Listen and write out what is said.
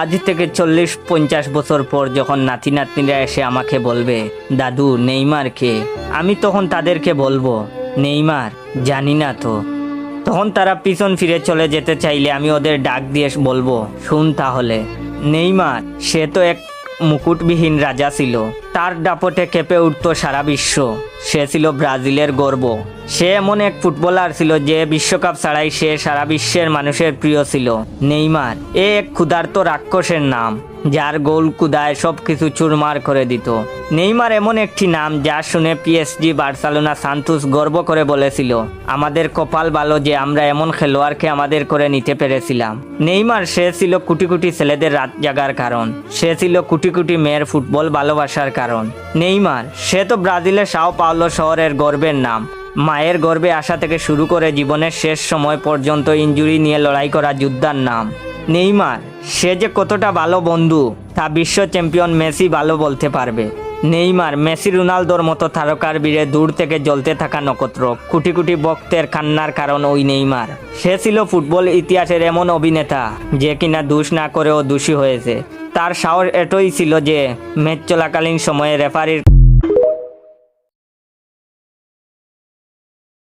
আজ থেকে 40-50 বছর পর যখন নাতি নাতনিরা এসে আমাকে বলবে, দাদু নেইমার কে, আমি তখন তাদেরকে বলবো, নেইমার জানি না তো। তখন তারা পিছন ফিরে চলে যেতে চাইলে আমি ওদের ডাক দিয়ে বলবো, শুন তাহলে, নেইমার সে তো এক মুকুটবিহীন রাজা ছিল। তার দাপটে কেঁপে উঠত সারা বিশ্ব। সে ছিল ব্রাজিলের গর্ব। সে এমন এক ফুটবলার ছিল যে বিশ্বকাপ ছাড়াই সে সারা বিশ্বের মানুষের প্রিয় ছিল। নেইমার এক ক্ষুধার্ত রাক্ষসের নাম, যার গোল কুদায় সবকিছু চুরমার করে দিত। নেইমার এমন একটি নাম যা শুনে পিএসজি, বার্সেলোনা, সান্তোস গর্ব করে বলেছিল, আমাদের কপাল ভালো যে আমরা এমন খেলোয়াড়কে আমাদের করে নিতে পেরেছিলাম। নেইমার সে ছিল কোটি কোটি ছেলেদের রাত জাগার কারণ। সে ছিল কোটি কোটি মেয়ের ফুটবল ভালোবাসার কারণ। নেইমার সে তো ব্রাজিলের সাও পাওলো শহরের গর্বের নাম। মায়ের গর্ভে আসা থেকে শুরু করে জীবনের শেষ সময় পর্যন্ত ইনজুরি নিয়ে লড়াই করা যোদ্ধার নাম। নেইমার সে যে কতটা ভালো বন্ধু তা বিশ্ব চ্যাম্পিয়ন মেসি ভালো বলতে পারবে। নেইমার মেসি, রোনালদোর মতো তারকার ভিড়ে দূর থেকে জ্বলতে থাকা নক্ষত্র। কোটি কোটি ভক্তের কান্নার কারণ ওই নেইমার। সে ছিল ফুটবল ইতিহাসের এমন অভিনেতা যে কিনা দোষ না করেও দোষী হয়েছে। তার সাহস এতই ছিল যে ম্যাচ চলাকালীন সময়ে রেফারির